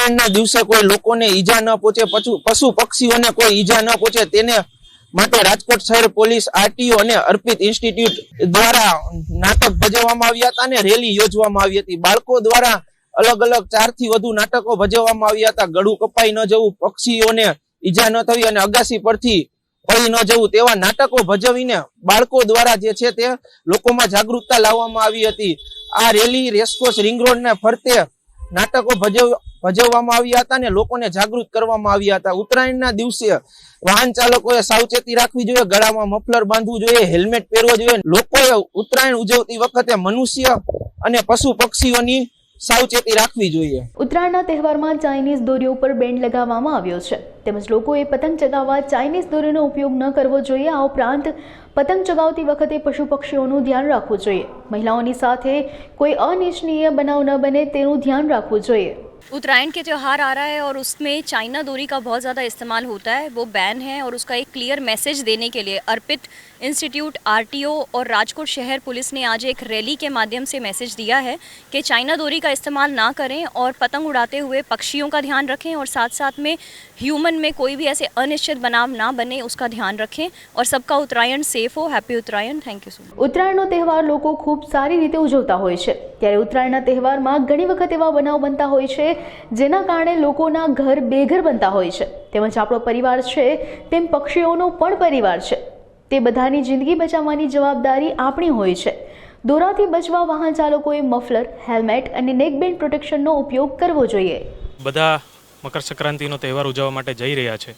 ઉત્તરાયણના દિવસે કોઈ લોકોને ઈજા ન પહોંચે, પશુ પક્ષીઓને કોઈ ઈજા ન પહોંચે તેને માટે રાજકોટ શહેર પોલીસ, આરટીઓ અને અર્પિત ઇન્સ્ટિટ્યૂટ દ્વારા નાટક ભજવવામાં આવ્યા હતા અને રેલી યોજવામાં આવી હતી। બાળકો દ્વારા અલગ અલગ 4 થી વધુ નાટકો ભજવવામાં આવ્યા હતા। ગળું કપાઈ ન જવું, પક્ષીઓને ઈજા ન થવી અને અગાસી પરથી પડી ન જવું તેવા નાટકો ભજવીને બાળકો દ્વારા જે છે તે લોકોમાં જાગૃતતા લાવવામાં આવી હતી। આ રેલી રેસકોર્સ રિંગ રોડને ફરતે નાટકો ભજવવામાં આવ્યા હતા અને લોકોને જાગૃત કરવામાં આવ્યા હતા। ઉત્તરાયણના દિવસે વાહન ચાલકોએ સાવચેતી રાખવી જોઈએ, ગળામાં મફલર બાંધવું જોઈએ, હેલ્મેટ પહેરવું જોઈએ। લોકોએ ઉત્તરાયણ ઉજવતી વખતે મનુષ્ય અને પશુ પક્ષીઓની સાવચેતી રાખવી જોઈએ। ઉત્તરાયણના તહેવારમાં ચાઇનીઝ દોરીઓ પર બેન્ડ લગાવવામાં આવ્યો છે, તેમજ લોકોએ પતંગ ચગાવવા ચાઇનીઝ દોરીનો ઉપયોગ ન કરવો જોઈએ। આ ઉપરાંત પતંગ ચગાવતી વખતે પશુ પક્ષીઓનું ધ્યાન રાખવું જોઈએ। મહિલાઓની સાથે કોઈ અનિચ્છનીય બનાવ ન બને તેનું ધ્યાન રાખવું જોઈએ। उत्तरायण के त्यौहार आ रहा है और उसमें चाइना डोरी का बहुत ज़्यादा इस्तेमाल होता है, वो बैन है और उसका एक क्लियर मैसेज देने के लिए अर्पित इंस्टीट्यूट, आरटीओ और राजकोट शहर पुलिस ने आज एक रैली के माध्यम से मैसेज दिया है कि चाइना डोरी का इस्तेमाल ना करें और पतंग उड़ाते हुए पक्षियों का ध्यान रखें और साथ साथ में ह्यूमन में कोई भी ऐसे अनिश्चित बनाव ना बने उसका ध्यान रखें और सबका उत्तरायण सेफ हो। Happy Uttarayan. Thank you so much. ઉત્તરાયણનો તહેવાર લોકો ખૂબ સારી રીતે ઉજવતા હોય છે, ત્યારે ઉત્તરાયણના તહેવારમાં ઘણી વખત એવા બનાવ બનતા હોય છે જેના કારણે લોકોના ઘર બેઘર બનતા હોય છે। તેમજ આપણો પરિવાર છે તેમ પક્ષીઓનો પણ પરિવાર છે, તે બધાની જિંદગી બચાવવાની જવાબદારી આપણી હોય છે। દોરાથી બચવા વાહન ચાલકોએ મફલર, હેલ્મેટ અને નેકબેન્ડ પ્રોટેક્શનનો ઉપયોગ કરવો જોઈએ। બધા મકર સંક્રાંતિનો તહેવાર ઉજવવા માટે જઈ રહ્યા છે।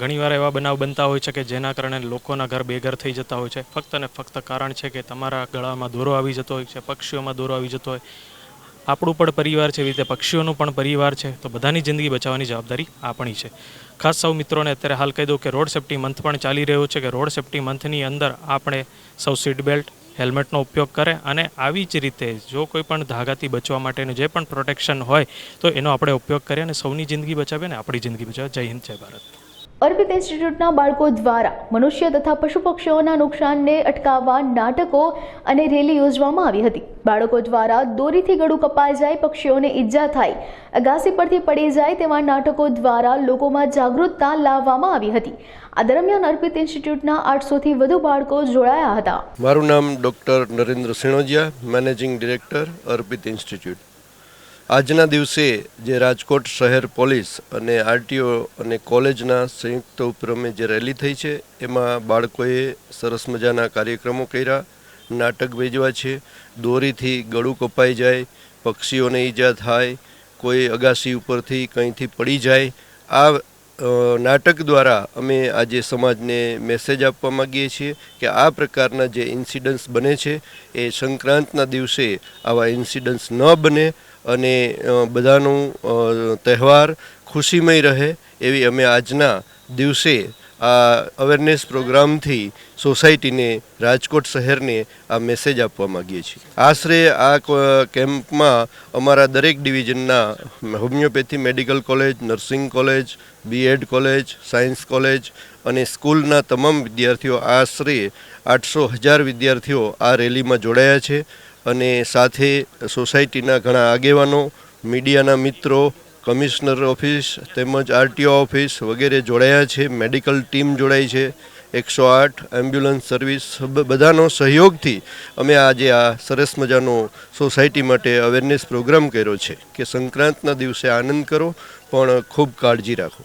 ઘણીવાર એવા બનાવ બનતા હોય છે કે જેના કારણે લોકોના ઘર બેઘર થઈ જતા હોય છે। ફક્ત અને ફક્ત કારણ છે કે તમારા ગળામાં દોરો આવી જતો હોય છે, પક્ષીઓમાં દોરો આવી જતો હોય। આપણું પણ પરિવાર છે, એવી રીતે પક્ષીઓનું પણ પરિવાર છે, તો બધાની જિંદગી બચાવવાની જવાબદારી આપણી છે। ખાસ સૌ મિત્રોને અત્યારે હાલ કહી દઉં કે રોડ સેફ્ટી મંથ પણ ચાલી રહ્યો છે, કે રોડ સેફ્ટી મંથની અંદર આપણે સૌ સીટ બેલ્ટ, હેલ્મેટનો ઉપયોગ કરે અને આવી જ રીતે જો કોઈ પણ ધાગાથી બચવા માટેનું જે પણ પ્રોટેક્શન હોય તો એનો આપણે ઉપયોગ કરીએ અને સૌની જિંદગી બચાવીએ અને આપણી જિંદગી બચાવીએ। જય હિન્દ, જય ભારત। અર્પિત ઇન્સ્ટિટ્યૂટના બાળકો દ્વારા મનુષ્ય તથા પશુ પક્ષીઓના નુકસાનને અટકાવવા નાટકો અને રેલી યોજવામાં આવી હતી। બાળકો દ્વારા દોરીથી ગળું કપાઈ જાય, પક્ષીઓને ઈજા થાય, અગાસી પરથી પડી જાય તેવા નાટકો દ્વારા લોકોમાં જાગૃતતા લાવવામાં આવી હતી। આ દરમિયાન અર્પિત ઇન્સ્ટિટ્યૂટના 800થી વધુ બાળકો જોડાયા હતા। મારું નામ ડૉક્ટર નરેન્દ્ર સિણોજિયા, મેનેજિંગ ડિરેક્ટર અર્પિત ઇન્સ્ટિટ્યૂટ। આજના દિવસે જે રાજકોટ શહેર પોલીસ અને આરટીઓ અને કોલેજના સંયુક્ત ઉપક્રમે જે રેલી થઈ છે એમાં બાળકોએ સરસ મજાના કાર્યક્રમો કર્યા, નાટક ભજવ્યા છે। દોરીથી ગળું કપાઈ જાય, પક્ષીઓને ઈજા થાય, કોઈ અગાસી ઉપરથી કંઈથી પડી જાય, આ નાટક દ્વારા અમે આજે સમાજને મેસેજ આપવા માગીએ છીએ કે આ પ્રકારના જે ઇન્સિડન્ટ્સ બને છે એ સંક્રાંતના દિવસે આવા ઇન્સિડન્ટ્સ ન બને અને બધાનું તહેવાર ખુશીમય રહે એવી અમે આજના દિવસે આ અવેરનેસ પ્રોગ્રામથી સોસાયટીને, રાજકોટ શહેરને આ મેસેજ આપવા માગીએ છીએ। આશરે આ કેમ્પમાં અમારા દરેક ડિવિઝનના homeopathy medical college, nursing college, B Ed college, science college અને સ્કૂલના તમામ વિદ્યાર્થીઓ, આશરે 800,000 વિદ્યાર્થીઓ આ રેલીમાં જોડાયા છે અને સાથે સોસાયટીના ઘણા આગેવાનો, મીડિયાના મિત્રો, કમિશનર ઓફિસ તેમજ આરટીઓ ઓફિસ વગેરે જોડાયા છે। મેડિકલ ટીમ જોડાઈ છે, 108 એમ્બ્યુલન્સ સર્વિસ, બધાનો સહયોગથી અમે આજે આ સરસ મજાનો સોસાયટી માટે અવેરનેસ પ્રોગ્રામ કર્યો છે કે સંક્રાંતના દિવસે આનંદ કરો પણ ખૂબ કાળજી રાખો।